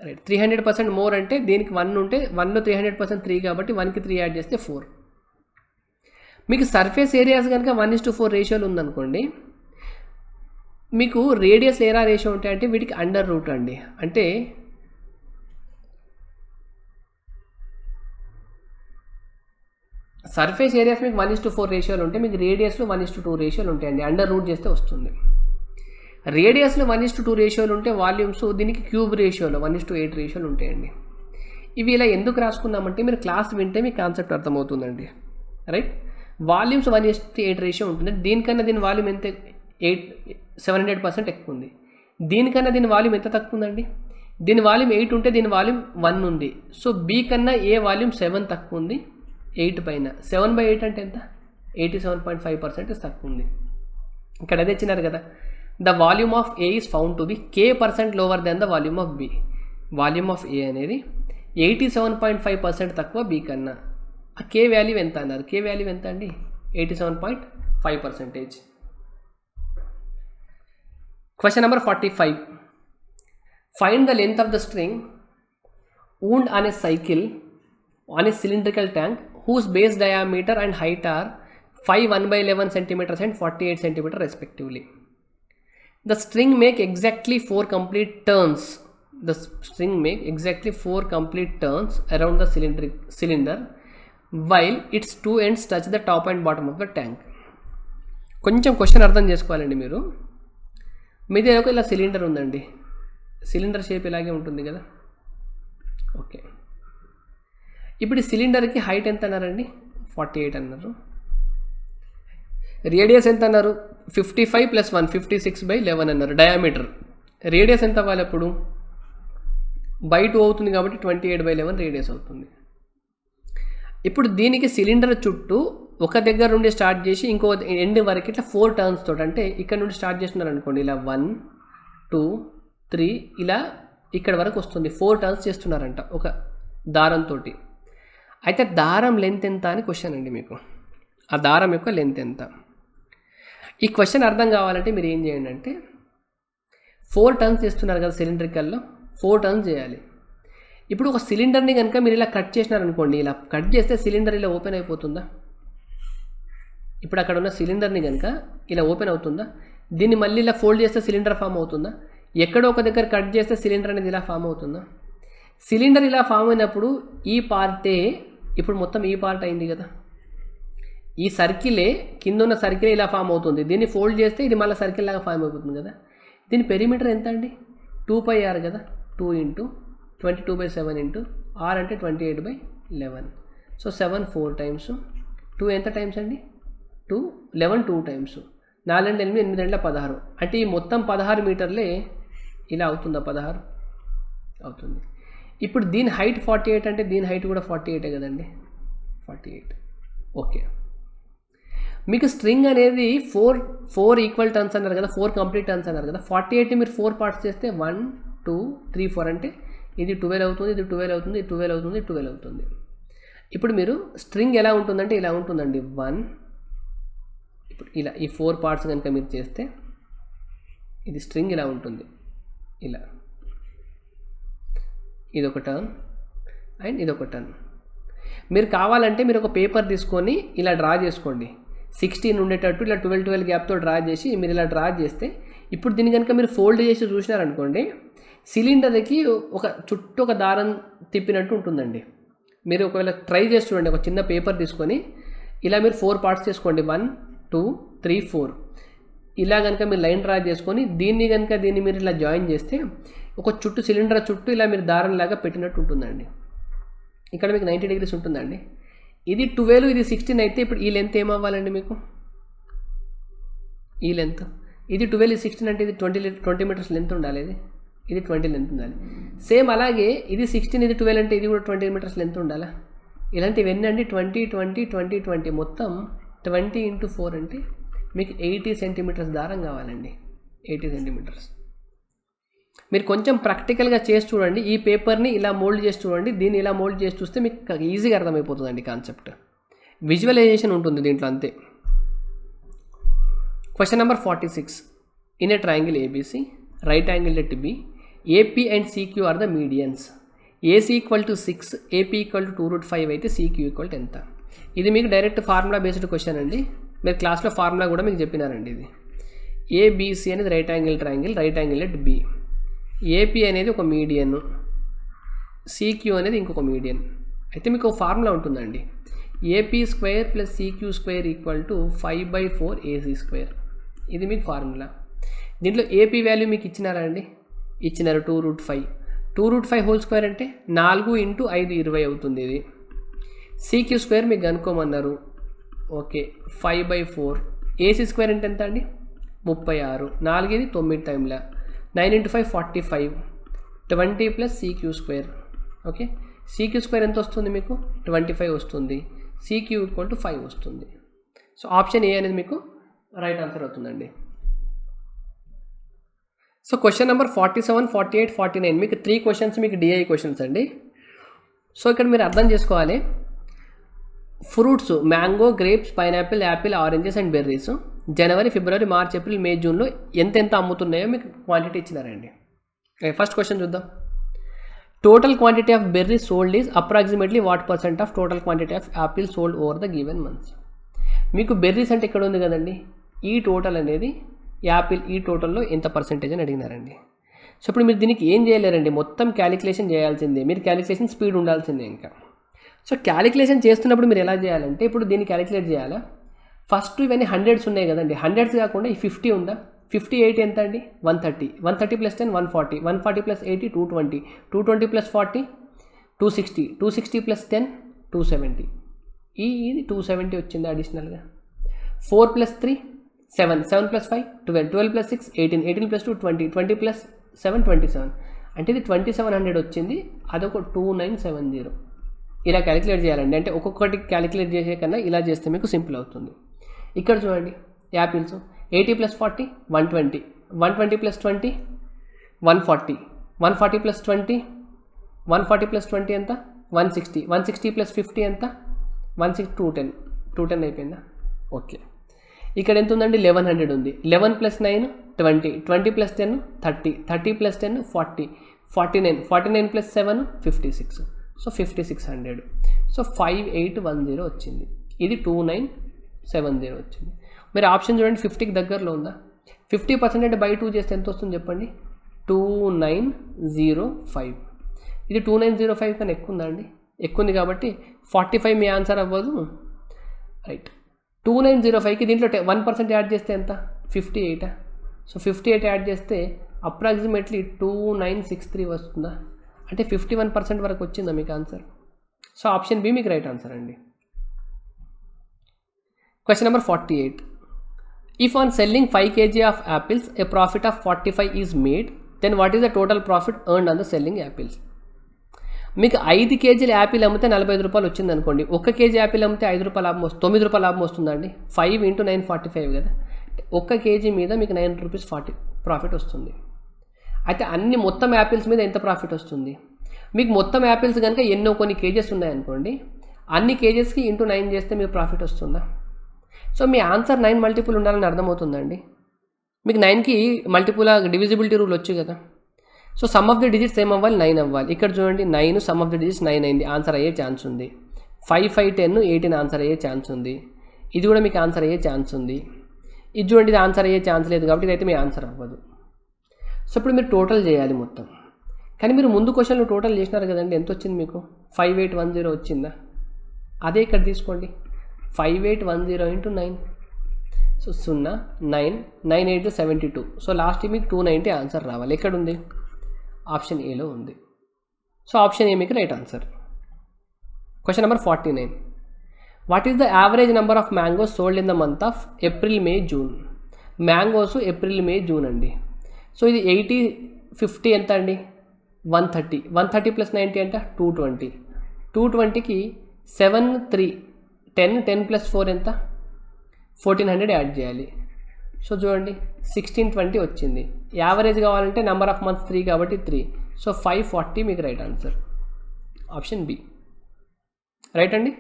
రైట్, 300% మోర్ అంటే దీనికి 1 ఉంటే 1లో 300% 3 కాబట్టి 1కి 3 యాడ్ చేస్తే 4. మీకు సర్ఫేస్ ఏరియాస్ కనుక 1:4 రేషియోలు ఉందనుకోండి, మీకు రేడియస్ ఏరా రేషియో ఉంటాయంటే వీటికి అండర్ రూట్ అండి. అంటే సర్ఫేస్ ఏరియాస్ మీకు 1:4 రేషియోలు ఉంటే మీకు రేడియస్లో 1:2 రేషియోలు ఉంటాయండి. అండర్ రూట్ చేస్తే వస్తుంది. రేడియస్లో 1:2 రేషియోలు ఉంటే వాల్యూమ్స్ దీనికి క్యూబ్ రేషియోలో 1:8 రేషియోలు ఉంటాయండి. ఇవి ఇలా ఎందుకు రాసుకున్నామంటే మీరు క్లాస్ వింటే మీకు కాన్సెప్ట్ అర్థమవుతుందండి. రైట్, వాల్యూమ్స్ 1:8 రేషియో ఉంటుంది. దీనికన్నా దీని వాల్యూమ్ ఎంత? 700% ఎక్కువ ఉంది. దీనికన్నా దీని వాల్యూమ్ ఎంత తక్కువ ఉందండి? దీని వాల్యూమ్ 8 ఉంటే దీని వాల్యూమ్ 1 ఉంది. సో బి కన్నా ఏ వాల్యూమ్ 7 తక్కువ ఉంది 8 పైన. 7/8 అంటే ఎంత? 87.5% తక్కువ ఉంది. ఇక్కడ అదే ఇచ్చినారు కదా, the volume of A is found to be k% lower then the volume of B. Volume of A అనేది 87.5% తక్కువ బి కన్నా. ఆ కే వాల్యూ ఎంత అన్నారు? కే వాల్యూ ఎంత అండి? 87.5%. Question number 45. Find the length of the string wound on a cycle on a cylindrical tank whose base diameter and height are 5 1/11 cm and 48 cm respectively. The string make exactly 4 complete turns. The string make exactly 4 complete turns around the cylinder while its two ends touch the top and bottom of the tank. కొంచెం question అర్థం చేసుకోవాలండి మీరు. మీదే ఒక ఇలా cylinder ఉందండి. Cylinder shape ఇలాగే ఉంటుంది కదా. ఓకే, ఇప్పుడు ఈ సిలిండర్కి హైట్ ఎంత అన్నారండి? 48 అన్నారు. రేడియస్ ఎంత అన్నారు? 55 + 1 56/11 అన్నారు. డయామీటర్ రేడియస్ ఎంత అవ్వాలి? అప్పుడు బై 2 అవుతుంది కాబట్టి 28/11 రేడియస్ అవుతుంది. ఇప్పుడు దీనికి సిలిండర్ చుట్టూ ఒక దగ్గర నుండి స్టార్ట్ చేసి ఇంకో ఎండ్ వరకు ఇట్లా 4 టర్న్స్ తోటి, అంటే ఇక్కడ నుండి స్టార్ట్ చేస్తున్నారు అనుకోండి, ఇలా 1 2 3 ఇలా ఇక్కడ వరకు వస్తుంది. 4 టర్న్స్ చేస్తున్నారంట ఒక దారంతో. అయితే దారం లెంత్ ఎంత అని క్వశ్చన్ అండి మీకు. ఆ దారం యొక్క లెంత్ ఎంత? ఈ క్వశ్చన్ అర్థం కావాలంటే మీరు ఏం చేయండి అంటే 4 టర్న్స్ చేస్తున్నారు కదా సిలిండ్రికల్లో, 4 టర్న్స్ చేయాలి. ఇప్పుడు ఒక సిలిండర్ని కనుక మీరు ఇలా కట్ చేసినారనుకోండి, ఇలా కట్ చేస్తే సిలిండర్ ఇలా ఓపెన్ అయిపోతుందా? ఇప్పుడు అక్కడ ఉన్న సిలిండర్ని కనుక ఇలా ఓపెన్ అవుతుందా? దీన్ని మళ్ళీ ఇలా ఫోల్డ్ చేస్తే సిలిండర్ ఫామ్ అవుతుందా? ఎక్కడో ఒక దగ్గర కట్ చేస్తే సిలిండర్ అనేది ఇలా ఫామ్ అవుతుందా? సిలిండర్ ఇలా ఫామ్ అయినప్పుడు ఈ పార్టే ఇప్పుడు మొత్తం ఈ పార్ట్ అయింది కదా. ఈ సర్కిలే కింద ఉన్న సర్కిల్ ఇలా ఫామ్ అవుతుంది. దీన్ని ఫోల్డ్ చేస్తే ఇది మళ్ళీ సర్కిల్ లాగా ఫామ్ అయిపోతుంది కదా. దీని పెరిమీటర్ ఎంత అండి? 2πr కదా. 2 × 22/7 × r అంటే 28/11. సో 7 4 టైమ్స్ 2 ఎంత టైమ్స్ అండి? 2 11 2 టైమ్స్ 4 8 8 8 16. అంటే ఈ మొత్తం 16 మీటర్లే ఇలా అవుతుందా? 16 అవుతుంది. ఇప్పుడు దీని హైట్ 48 అంటే దీని హైట్ కూడా 48 కదండి. 48. ఓకే, మీకు స్ట్రింగ్ అనేది 4 ఈక్వల్ టర్న్స్ అన్నారు కదా, 4 కంప్లీట్ టర్న్స్ అన్నారు కదా. 48 మీరు 4 పార్ట్స్ చేస్తే 1 2 3 4 అంటే ఇది 12 అవుతుంది, ఇది 12 అవుతుంది, ఇది 12 అవుతుంది, 12 అవుతుంది. ఇప్పుడు మీరు స్ట్రింగ్ ఎలా ఉంటుందంటే ఇలా ఉంటుందండి. 1 ఇప్పుడు ఇలా ఈ 4 పార్ట్స్ కనుక మీరు చేస్తే ఇది స్ట్రింగ్ ఇలా ఉంటుంది. ఇలా ఇదొక టర్న్ అండ్ ఇదొక టర్న్. మీరు కావాలంటే మీరు ఒక పేపర్ తీసుకొని ఇలా డ్రా చేసుకోండి. 16 ఉండేటట్టు ఇలా 12 12 గ్యాప్తో డ్రా చేసి మీరు ఇలా డ్రా చేస్తే ఇప్పుడు దీన్ని కనుక మీరు ఫోల్డ్ చేసి చూసినారనుకోండి, సిలిండర్కి ఒక చుట్టూ ఒక దారం తిప్పినట్టు ఉంటుందండి. మీరు ఒకవేళ ట్రై చేసి చూడండి. ఒక చిన్న పేపర్ తీసుకొని ఇలా మీరు 4 పార్ట్స్ చేసుకోండి. 1 2 3 4 ఇలా కనుక మీరు లైన్ డ్రా చేసుకొని దీన్ని మీరు ఇలా జాయిన్ చేస్తే ఒక చుట్టూ సిలిండర్ చుట్టూ ఇలా మీరు దారంలాగా పెట్టినట్టు ఉంటుందండి. ఇక్కడ మీకు 90 degrees ఉంటుందండి. ఇది 12 ఇది 16 అయితే ఇప్పుడు ఈ లెంత్ ఏమవ్వాలండి మీకు? ఈ లెంత్ ఇది 12 ఇది 16 అంటే ఇది 20 మీటర్స్ లెంత్ ఉండాలి. ఇది 20 లెంత్ ఉండాలి. సేమ్ అలాగే ఇది 16 ఇది 12 అంటే ఇది కూడా 20 మీటర్స్ లెంత్ ఉండాలా? ఇలాంటివి ఎన్ని అండి? 20 20 20 20 మొత్తం 20 × 4 అంటే మీకు 80 సెంటీమీటర్స్ దారం కావాలండి. 80 సెంటీమీటర్స్. మీరు కొంచెం ప్రాక్టికల్గా చేసి చూడండి. ఈ పేపర్ని ఇలా మోల్డ్ చేసి చూడండి, దీన్ని ఇలా మోల్డ్ చేసి చూస్తే మీకు ఈజీగా అర్థమైపోతుందండి కాన్సెప్ట్. విజువలైజేషన్ ఉంటుంది దీంట్లో అంతే. Question number 46. In a triangle ABC, right angle at B, AP and CQ are the medians. AC = 6, AP = 2√5 అయితే సిక్యూ = ఎంత? ఇది మీకు డైరెక్ట్ ఫార్ములా బేస్డ్ క్వశ్చన్ అండి. మీరు క్లాస్లో ఫార్ములా కూడా మీకు చెప్పినారండి. ఇది ఏబిసి అనేది right angle triangle, right angle at B. AP అనేది ఒక మీడియన్, సిక్యూ అనేది ఇంకొక మీడియన్. అయితే మీకు ఒక ఫార్ములా ఉంటుందండి. AP square + CQ square = 5/4 AC². ఇది మీకు ఫార్ములా. దీంట్లో ఏపీ వాల్యూ మీకు ఇచ్చినారా అండి? ఇచ్చినారు 2√5. 2√5 హోల్ స్క్వేర్ అంటే 4 × 5 20 అవుతుంది. ఇది సిక్యూ స్క్వేర్ మీకు కనుక్కోమన్నారు. ఓకే, 5/4. AC² అంటే ఎంత అండి? 36. 4 ఇది 9 టైమ్లా 9 × 5 45. 20 + CQ square. Okay, CQ square ఎంత వస్తుంది మీకు? 25 వస్తుంది. సిక్యూ = 5 వస్తుంది. సో ఆప్షన్ ఏ అనేది మీకు రైట్ ఆన్సర్ అవుతుందండి. సో క్వశ్చన్ నెంబర్ 47, 48, 49 మీకు 3 క్వశ్చన్స్ మీకు డిఐ క్వశ్చన్స్ అండి. సో ఇక్కడ మీరు అర్థం చేసుకోవాలి, fruits mango, grapes, pineapple, apple, oranges and berries జనవరి, ఫిబ్రవరి, మార్చ్, ఏప్రిల్, మే, జూన్లో ఎంత అమ్ముతున్నాయో మీకు క్వాంటిటీ ఇచ్చినారండి. ఫస్ట్ క్వశ్చన్ చూద్దాం. Total quantity of berries sold is approximately what % of total quantity of apple sold over the given months. మీకు berries అంటే ఇక్కడ ఉంది కదండి, ఈ టోటల్ అనేది యాపిల్ ఈ టోటల్లో ఎంత పర్సెంటేజ్ అని అడిగినారండి. సో ఇప్పుడు మీరు దీనికి ఏం చేయలేరండి, మొత్తం క్యాలిక్యులేషన్ చేయాల్సిందే, మీరు క్యాలిక్యులేషన్ స్పీడ్ ఉండాల్సిందే ఇంకా. సో క్యాలిక్యులేషన్ చేస్తున్నప్పుడు మీరు ఎలా చేయాలంటే, ఇప్పుడు దీన్ని క్యాలిక్యులేట్ చేయాలా, ఫస్ట్ ఇవన్నీ హండ్రెడ్స్ ఉన్నాయి కదండి, హండ్రెడ్స్ కాకుండా ఈ 50 ఉందా, 58 ఎంత అండి 130, 130 + 10 140, 140 + 80 220, 220 + 40 260, 260 + 10 270, ఇది 270 వచ్చింది అడిషనల్గా. 4 + 3 7, 7 + 5 12, 12 + 6 18, 18 + 2 20, 20 + 7 27, అంటే ఇది 2700 వచ్చింది. అదొక 2970. ఇలా క్యాలిక్యులేట్ చేయాలండి, అంటే ఒక్కొక్కటి క్యాలిక్యులేట్ చేసే కన్నా ఇలా చేస్తే మీకు సింపుల్ అవుతుంది. ఇక్కడ చూడండి, యాపిల్స్ 80 + 40 120, 120 + 20 140, 140 + 20 140 + 20 ఎంత 160, 160 + 50 ఎంత 160 210, 210 అయిపోయిందా. ఓకే, ఇక్కడ ఎంత ఉందండి 1100 ఉంది. 11 + 9 20, 20 + 10 30, 30 + 10 40, 49, 49 + 7 56, సో 5600. సో 5810 వచ్చింది. ఇది 2970 వచ్చింది. మీరు ఆప్షన్ చూడండి, 50కి దగ్గరలో ఉందా. 50% బై 2 చేస్తే ఎంత వస్తుంది చెప్పండి, 2905. ఇది 2905 కన్నా ఎక్కువ ఉందా అండి, ఎక్కువ ఉంది కాబట్టి 45 మీ ఆన్సర్ అవ్వదు. రైట్, 2905కి దీంట్లో 1% యాడ్ చేస్తే ఎంత 58. సో 58 యాడ్ చేస్తే అప్రాక్సిమేట్లీ 2963 వస్తుందా, అంటే 51% వరకు వచ్చిందా మీకు ఆన్సర్. సో ఆప్షన్ బి మీకు రైట్ ఆన్సర్ అండి. Question number 48. If on selling 5 kg of apples, a profit of 45 is made, then what is the total profit earned on the selling apples? మీకు 5 కేజీల Apple అమ్మితే 45 రూపాయలు వచ్చింది అనుకోండి, 1 KG Apple అమ్మితే 5 రూపాయలు లాభం వస్తుంది, 9 రూపాయలు లాభం వస్తుందండి. 5 × 9 45 కదా, 1 కేజీ మీద మీకు 9 రూపీస్ 40 ప్రాఫిట్ వస్తుంది. అయితే అన్ని మొత్తం యాపిల్స్ మీద ఎంత ప్రాఫిట్ వస్తుంది, మీకు మొత్తం యాపిల్స్ కనుక ఎన్నో కొన్ని కేజెస్ ఉన్నాయనుకోండి, అన్ని కేజెస్కి × 9 చేస్తే మీకు ప్రాఫిట్ వస్తుందా. సో మీ ఆన్సర్ 9 మల్టిపుల్ ఉండాలని అర్థమవుతుందండి. మీకు 9కి మల్టిపుల్ డివిజిబిలిటీ రూల్ వచ్చు కదా. So some of the digits ఏం అవ్వాలి, 9 అవ్వాలి. ఇక్కడ చూడండి 9 సమ్ ఆఫ్ ది డిజిట్స్ 9 అయింది, ఆన్సర్ అయ్యే ఛాన్స్ ఉంది. 5, 5, 10 18 ఆన్సర్ అయ్యే ఛాన్స్ ఉంది. ఇది కూడా మీకు ఆన్సర్ అయ్యే ఛాన్స్ ఉంది. ఇది చూడండి, ఇది ఆన్సర్ అయ్యే ఛాన్స్ లేదు కాబట్టి ఇదైతే మీ ఆన్సర్ అవ్వదు. సో ఇప్పుడు మీరు టోటల్ చేయాలి మొత్తం. కానీ మీరు ముందు క్వశ్చన్లో టోటల్ చేసినారు కదండి, ఎంత వచ్చింది మీకు 5810 వచ్చిందా. అదే ఇక్కడ తీసుకోండి, 5810 × 9, సో 0 9 9 8 72. సో లాస్ట్ మీకు 290 ఆన్సర్ రావాలి. ఎక్కడ ఉంది, ఆప్షన్ ఏలో ఉంది. సో ఆప్షన్ ఏ మీకు right answer. Question number 49. What is the average number of mangoes sold in the month of April, May, June. Mangoes April, May, June అండి. So ఇది 80 50 ఎంత అండి 130, 130 + 90 అంటే 220, 220కి 7 3 10, 10 + 4 ఎంత 1400 యాడ్ చేయాలి. సో చూడండి 1620 వచ్చింది. యావరేజ్ కావాలంటే నెంబర్ ఆఫ్ మంత్స్ 3 కాబట్టి 3, సో 540 మీకు right answer. Option B right అండి.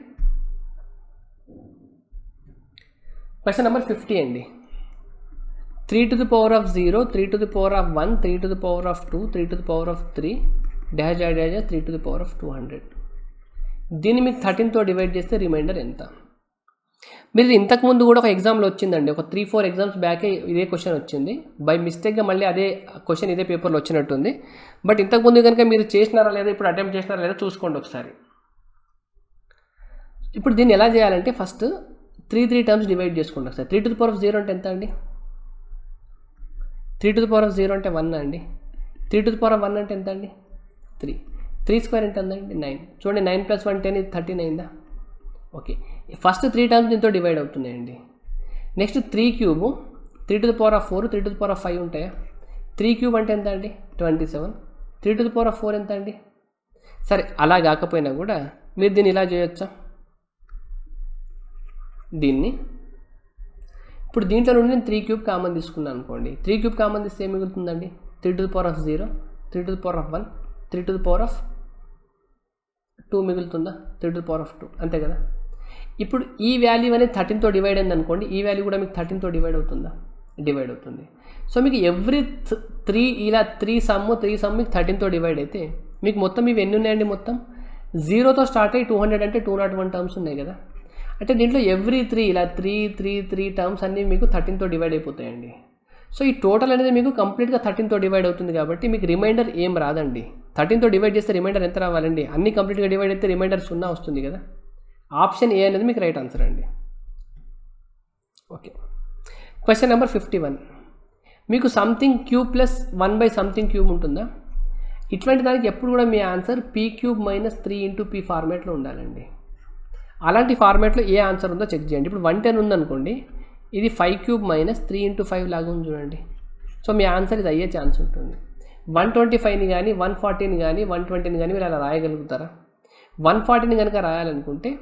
క్వశ్చన్ నెంబర్ 50 అండి. 3 to the power of 0, 3 to the power of 1, 3 to the power of 2, 3 to the power of 3 dash dash dash 3 to the power of 200. దీన్ని మీకు 13తో divide చేస్తే reminder ఎంత. మీరు ఇంతకుముందు కూడా ఒక ఎగ్జామ్లో వచ్చిందండి, ఒక 3-4 ఎగ్జామ్స్ బ్యాకే ఇదే క్వశ్చన్ వచ్చింది. బై మిస్టేక్గా మళ్ళీ అదే క్వశ్చన్ ఇదే పేపర్లో వచ్చినట్టుంది. బట్ ఇంతకుముందు కనుక మీరు చేసినారా లేదా, ఇప్పుడు అటెంప్ట్ చేసినారా లేదా చూసుకోండి ఒకసారి. ఇప్పుడు దీన్ని ఎలా చేయాలంటే ఫస్ట్ 3 టర్మ్స్ డివైడ్ చేసుకోండి ఒకసారి. 3 to the power of 0 అంటే ఎంత అండి, 3 to the power of 0 అంటే 1 అండి. 3 to the power of 1 అంటే ఎంత అండి 3. 3 స్క్వేర్ ఎంత అండి 9. చూడండి 9 + 1 10, ఇది 13 అయిందా. ఓకే, ఫస్ట్ 3 టర్మ్స్ దీంతో డివైడ్ అవుతున్నాయండి. Next 3 cube, 3 to the power of 4, 3 to the power of 5 ఉంటాయా. 3 క్యూబ్ అంటే ఎంత అండి 27, 3 to the power of 4 ఎంత అండి. సరే అలా కాకపోయినా కూడా మీరు దీన్ని ఇలా చేయొచ్చా, దీన్ని ఇప్పుడు దీంట్లో నుండి నేను 3 క్యూబ్ కామన్ తీసుకున్నాను అనుకోండి. 3 క్యూబ్ కామన్ తీస్తే ఏం మిగులుతుందండి 3 to the power of 0, 3 to the power of 1, 3 to the power of 2 మిగులుతుందా, 3 to the power of 2 అంతే కదా. ఇప్పుడు ఈ వాల్యూ అనేది 13తో డివైడ్ అయింది అనుకోండి, ఈ వాల్యూ కూడా మీకు 13తో డివైడ్ అవుతుందా, డివైడ్ అవుతుంది. సో మీకు ఎవ్రీ 3 ఇలా 3 సమ్ మీకు 13తో డివైడ్ అయితే మీకు మొత్తం ఇవి ఎన్ని ఉన్నాయండి, మొత్తం 0తో స్టార్ట్ అయ్యి 200 అంటే 201 టర్మ్స్ ఉన్నాయి కదా. అంటే దీంట్లో ఎవ్రీ 3 ఇలా 3 టర్మ్స్ అన్నీ మీకు 13తో డివైడ్ అయిపోతాయండి. సో ఈ టోటల్ అనేది మీకు కంప్లీట్గా 13తో డివైడ్ అవుతుంది కాబట్టి మీకు రిమైండర్ ఏం రాదండి. 13తో డివైడ్ చేస్తే రిమైండర్ ఎంత రావాలండి, అన్ని కంప్లీట్గా డివైడ్ అయితే రిమైండర్ 0 వస్తుంది కదా. ఆప్షన్ ఏ అనేది మీకు రైట్ ఆన్సర్ అండి. Okay, question number 51. మీకు something cube plus 1 / something cube ఉంటుందా? ఇటువంటి దానికి ఎప్పుడు కూడా మీ ఆన్సర్ p³ - 3 × p ఫార్మేట్లో ఉండాలండి. అలాంటి ఫార్మేట్లో ఏ ఆన్సర్ ఉందో చెక్ చేయండి. ఇప్పుడు 110 ఉందనుకోండి, ఇది 5³ - 3 × 5 లాగా ఉంది చూడండి. సో మీ ఆన్సర్ ఇది అయ్యే ఛాన్స్ ఉంటుంది. 125ని కానీ 140ని కానీ 120ని కానీ మీరు అలా రాయగలుగుతారా? 140ని కనుక రాయాలనుకుంటే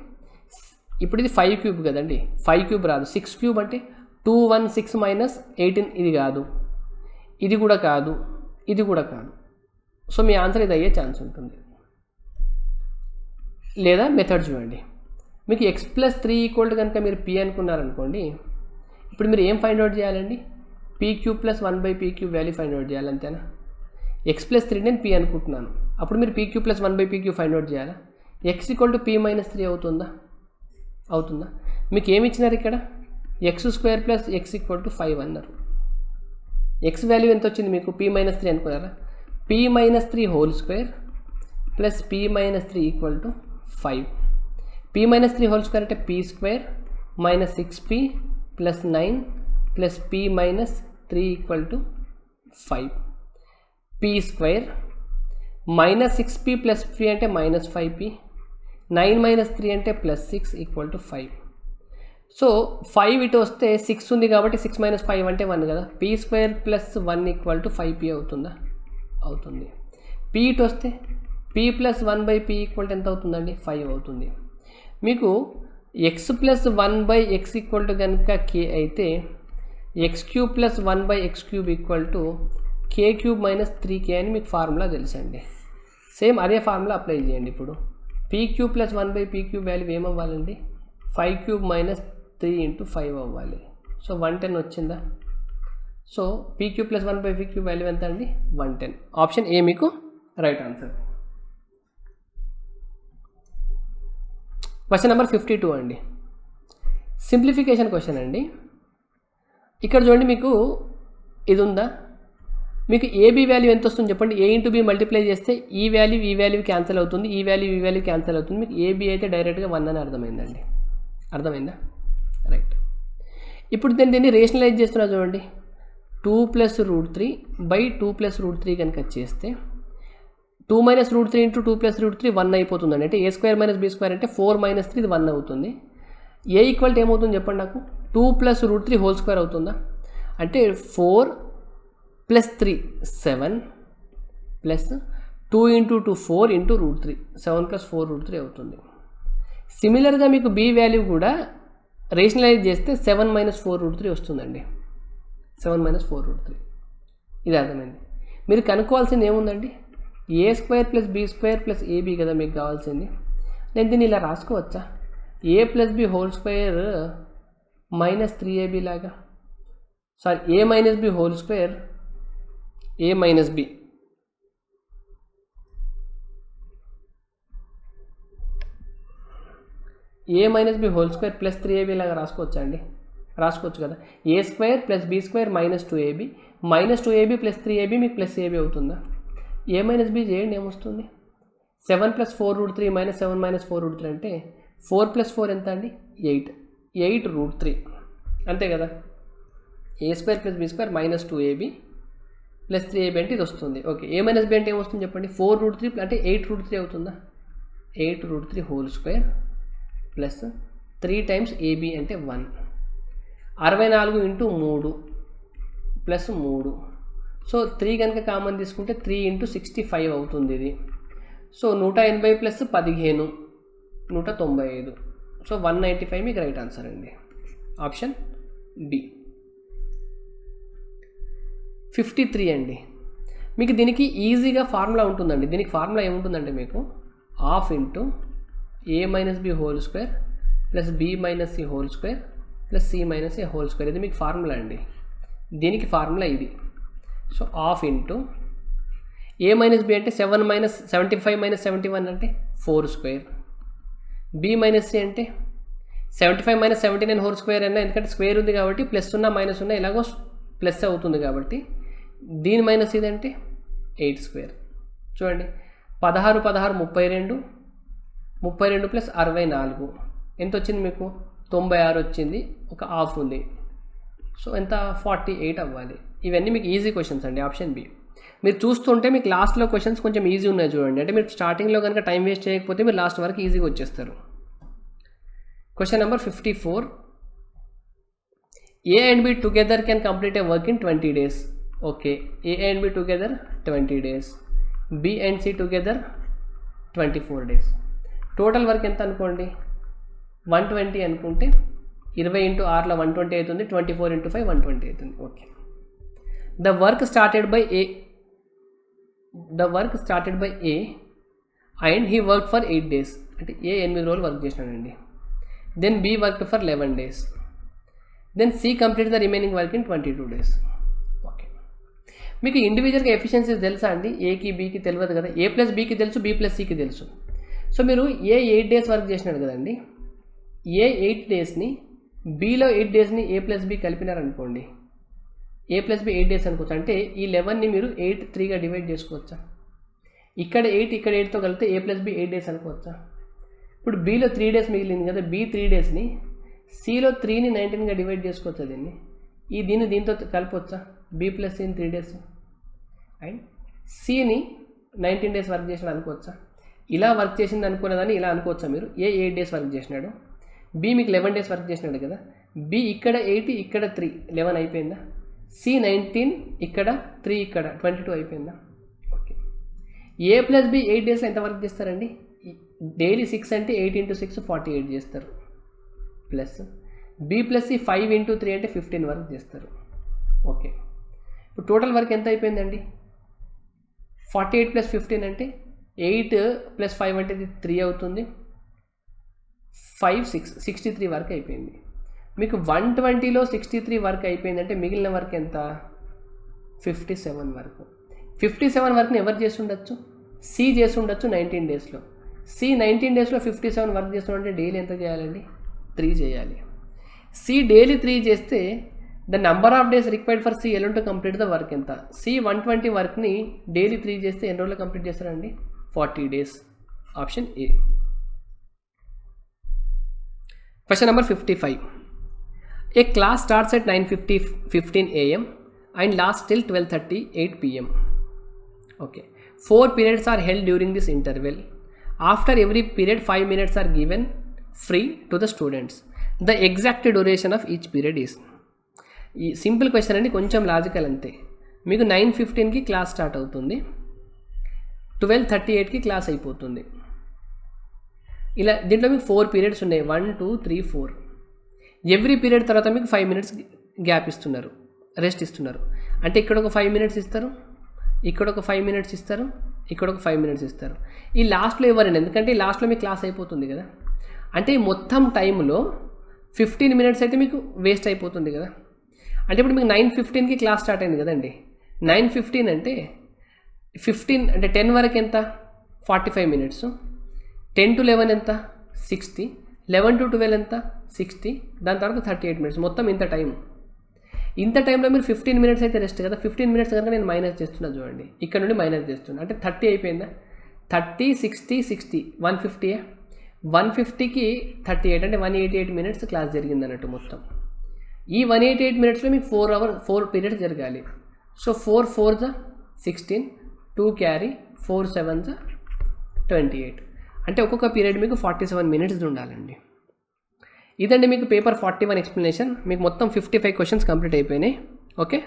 ఇప్పుడు ఇది 5³ కదండి, 5³ రాదు. 6³ అంటే 216 - 18 ఇది కాదు, ఇది కూడా కాదు, ఇది కూడా కాదు. సో మీ ఆన్సర్ ఇది అయ్యే ఛాన్స్ ఉంటుంది. లేదా మెథడ్ చూడండి, మీకు x+3 = కనుక మీరు p అనుకున్నారనుకోండి, ఇప్పుడు మీరు ఏం ఫైండ్ అవుట్ చేయాలండి, p³ + 1/p³ value find out చేయాలి, అంతేనా. x+3 నేను p అనుకుంటున్నాను, అప్పుడు మీరు p³ + 1/p³ ఫైండ్ అవుట్ చేయాలా. x = p - 3 అవుతుందా? మీకు ఏమి ఇచ్చినారు ఇక్కడ, x² + x = 5 అన్నారు. x వాల్యూ ఎంత వచ్చింది మీకు, p - 3 అనుకున్నారా. p - 3² + p - 3 = 5. p - 3² అంటే p² - 6p + 9 + p - 3 = 5. p² - 6p + p అంటే -5p, 9 - 3 అంటే +6 = 5. సో 5 ఇటు వస్తే 6 ఉంది కాబట్టి 6 - 5 అంటే 1 కదా. p² + 1 = 5p అవుతుందా, అవుతుంది. p ఇటు వస్తే p + 1/p = ఎంత అవుతుందండి, 5 అవుతుంది. మీకు x + 1/x = కనుక k అయితే x³ + 1/x³ = k³ - 3k అని మీకు ఫార్ములా తెలుసండి. సేమ్ అదే ఫార్ములా అప్లై చేయండి. ఇప్పుడు p³ + 1/p³ వాల్యూ ఏమవ్వాలండి, 5³ - 3 × 5 అవ్వాలి. సో 110 వచ్చిందా. సో p³ + 1/p³ వాల్యూ ఎంత అండి, 110. ఆప్షన్ ఏ మీకు రైట్ ఆన్సర్. క్వశ్చన్ నెంబర్ 52 అండి, సింప్లిఫికేషన్ క్వశ్చన్ అండి. ఇక్కడ చూడండి, మీకు ఇది ఉందా, మీకు ఏబీ వాల్యూ ఎంత వస్తుంది చెప్పండి. a × b మల్టిప్లై చేస్తే ఈ వాల్యూ క్యాన్సిల్ అవుతుంది, ఈ వాల్యూ క్యాన్సిల్ అవుతుంది. మీకు ఏబీ అయితే డైరెక్ట్గా 1 అని అర్థమైందండి. అర్థమైందా, రైట్. ఇప్పుడు దీన్ని రేషనలైజ్ చేస్తున్నా చూడండి. 2 + √3 / 2 + √3 కనుక చేస్తే 2 - √3 × 2 + √3 1 అయిపోతుందండి. అంటే a² - b² అంటే 4 - 3 ఇది 1 అవుతుంది. a = ఏమవుతుంది చెప్పండి నాకు, 2 + √3 హోల్ స్క్వేర్ అవుతుందా. అంటే 4 + 3 7 + 2 × 2 4 × √3 7 + 4 √3 అవుతుంది. సిమిలర్గా మీకు b వాల్యూ కూడా రేషనలైజ్ చేస్తే 7 - 4 √3 వస్తుందండి. 7 - 4 √3 ఇది అర్థమైంది. మీరు కనుక్కోవాల్సింది ఏముందండి, a² + b² + ab కదా మీకు కావాల్సింది. నేను దీన్ని ఇలా రాసుకోవచ్చా, a + b whole square -3ab లాగా, sorry a - b whole square a - b whole square +3ab లాగా రాసుకోవచ్చా అండి, రాసుకోవచ్చు కదా. a² + b² -2ab -2ab + 3ab మీకు +ab అవుతుందా. a - b చేయండి, ఏమొస్తుంది, 7 + 4 √3 -7 - 4 √3 అంటే 4 + 4 ఎంత అండి, 8 √3 అంతే కదా. a² + b² -2ab + 3ab అంటే ఇది వస్తుంది. ఓకే, a - b అంటే ఏమొస్తుంది చెప్పండి, 4 √3 అంటే 8 √3 అవుతుందా. 8 √3 whole square plus 3 times ab అంటే 1, 64 × 3 + 3. సో 3 కనుక కామన్ తీసుకుంటే 3 × 65 అవుతుంది ఇది. సో 180 + 15 195. సో 195 మీకు రైట్ ఆన్సర్ అండి, ఆప్షన్ బి. 53 అండి, మీకు దీనికి ఈజీగా ఫార్ములా ఉంటుందండి. దీనికి ఫార్ములా ఏముంటుందంటే మీకు half into a minus B whole square plus b minus C whole square plus c minus a whole square. ఇది మీకు ఫార్ములా అండి. దీనికి ఫార్ములా ఇది. So half into a minus b అంటే 7 మైనస్ 75 మైనస్ 71 అంటే 4 స్క్వేర్. b మైనస్ c అంటే 75 minus 79 whole square అయినా, ఎందుకంటే స్క్వేర్ ఉంది కాబట్టి ప్లస్ ఉన్న మైనస్ ఉన్న ఎలాగో ప్లస్ అవుతుంది కాబట్టి దీని మైనస్ ఇది అంటే 8 స్క్వేర్. చూడండి 16 32 32 ప్లస్ 64 ఎంత వచ్చింది మీకు 96 వచ్చింది. ఒక హాఫ్ ఉంది. సో ఎంత 48 అవ్వాలి. ఇవన్నీ మీకు ఈజీ క్వశ్చన్స్ అండి. Option B. మీరు చూస్తుంటే మీకు లాస్ట్లో క్వశ్చన్స్ కొంచెం ఈజీ ఉన్నాయి చూడండి. అంటే మీరు స్టార్టింగ్లో కనుక టైం వేస్ట్ చేయకపోతే మీరు లాస్ట్ వరకు ఈజీగా వచ్చేస్తారు. Question number 54. A and B together can complete a work in 20 days. Okay, A and B together 20 days, B and C together 24 days. Total work ఎంత అనుకోండి 120 అనుకుంటే 20 ఇంటూ 6లో 120 అవుతుంది. 24 ఇంటూ 5 120 అవుతుంది. Okay. The work started by A and he work for 8 days. అంటే A 8 రోజులు work చేసినాడండి. Then B work for 11 days. Then C complete the remaining work in 22 days. Okay, మీకు ఇండివిజువల్గా ఎఫిషియన్సీస్ తెలుసా అండి? ఏకి బీకి తెలియదు కదా. ఏ ప్లస్ బీకి తెలుసు, బి ప్లస్ సికి తెలుసు. సో మీరు ఏ 8 days వర్క్ చేసినాడు కదండి. ఏ 8 daysని బీలో 8 daysని ఏ ప్లస్ బి కలిపినారనుకోండి, ఏ ప్లస్ బి 8 days అనుకోవచ్చు. అంటే ఈ 11ని మీరు 8 3గా డివైడ్ చేసుకోవచ్చా? ఇక్కడ 8 ఇక్కడ 8తో కలిపితే ఏ ప్లస్ బి 8 days అనుకోవచ్చా? ఇప్పుడు బీలో 3 days మిగిలింది కదా, బి 3 daysని సిలో 3ని 19గా డివైడ్ చేసుకోవచ్చా? దీన్ని దీంతో కలపవచ్చా? బి ప్లస్ సిని 3 days అండ్ సిని 19 days వర్క్ చేసినాడు అనుకోవచ్చా? ఇలా వర్క్ చేసింది అనుకున్నదాన్ని ఇలా అనుకోవచ్చా మీరు? ఏ 8 days వర్క్ చేసినాడు, బి మీకు 11 days వర్క్ చేసినాడు కదా. బి ఇక్కడ 8 ఇక్కడ 3 11 అయిపోయిందా? సి 19 ఇక్కడ 3 ఇక్కడ 22 అయిపోయిందా? ఓకే. ఏ ప్లస్ బి 8 daysలో ఎంత వర్క్ చేస్తారండి? డైలీ 6 అంటే 8 ఇంటూ 6 48 చేస్తారు. Plus B plus C 5 into 3 అంటే 15 వర్క్ చేస్తారు. ఓకే, ఇప్పుడు టోటల్ వర్క్ ఎంత అయిపోయిందండి? 48 ప్లస్ 15 అంటే 8 ప్లస్ 5 అంటే 3 అవుతుంది. 5 6 63 వర్క్ అయిపోయింది. మీకు 120లో 63 వర్క్ అయిపోయిందంటే మిగిలిన వర్క్ ఎంత? 57 వర్క్. 57 వర్క్ని ఎవరు చేసి ఉండొచ్చు? సి చేసి ఉండొచ్చు 19 daysలో. సి 19 daysలో 57 వర్క్ చేస్తుంటే డైలీ ఎంత చేయాలండి? 3 చేయాలి. సి డైలీ 3 చేస్తే the number of days required for C alone to complete the work ఎంత? సి 120 వర్క్ని డైలీ 3 చేస్తే ఎన్ని రోజులు కంప్లీట్ చేస్తారండి? 40 days. Option A. Question number 55. A class starts at 9:15 AM and lasts till 12:38 PM. Okay. 4 periods are held during this interval. After every period 5 minutes are given free to the students. The exact duration of each period is. ఈ simple question అండి, కొంచెం logical అంతే. మీకు 9:15కి class start అవుతుంది, 12:38కి class అయిపోతుంది. ఇలా దీంట్లో మీకు 4 periods ఉన్నాయి. 1 2 3 4. ఎవ్రీ పీరియడ్ తర్వాత మీకు 5 minutes గ్యాప్ ఇస్తున్నారు, రెస్ట్ ఇస్తున్నారు. అంటే ఇక్కడ ఒక 5 minutes ఇస్తారు, ఇక్కడ ఒక 5 minutes ఇస్తారు, ఇక్కడ ఒక 5 minutes ఇస్తారు. ఈ లాస్ట్లో ఇవ్వరండి, ఎందుకంటే ఈ లాస్ట్లో మీకు క్లాస్ అయిపోతుంది కదా. అంటే ఈ మొత్తం టైంలో 15 minutes అయితే మీకు వేస్ట్ అయిపోతుంది కదా. అంటే ఇప్పుడు మీకు 9:15కి క్లాస్ స్టార్ట్ అయింది కదండి. 9:15 అంటే 15 అంటే 10 వరకు ఎంత? 45 minutes. 10 to 11 ఎంత? 60. 11 to 12 ఎంత? 60. దాని తర్వాత 38 minutes. మొత్తం ఇంత టైం. ఇంత టైంలో మీరు 15 minutes అయితే రెస్ట్ కదా. 15 minutes కనుక నేను మైనస్ చేస్తున్నా చూడండి, ఇక్కడ నుండి మైనస్ చేస్తున్నా. అంటే 30 అయిపోయిందా? 30 60 60 150. 150కి 38 అంటే 188 minutes క్లాస్ జరిగింది అన్నట్టు మొత్తం. ఈ 188 minutesలో మీకు 4 periods జరగాలి. So 4 4s 16, 2 carry, 4 7s 28. అంటే ఒక్కొక్క పీరియడ్ మీకు 47 minutes ఉండాలండి. ఇదండి మీకు పేపర్ 41 ఎక్స్ప్లెనేషన్. మీకు మొత్తం 55 questions కంప్లీట్ అయిపోయినాయి. ఓకే.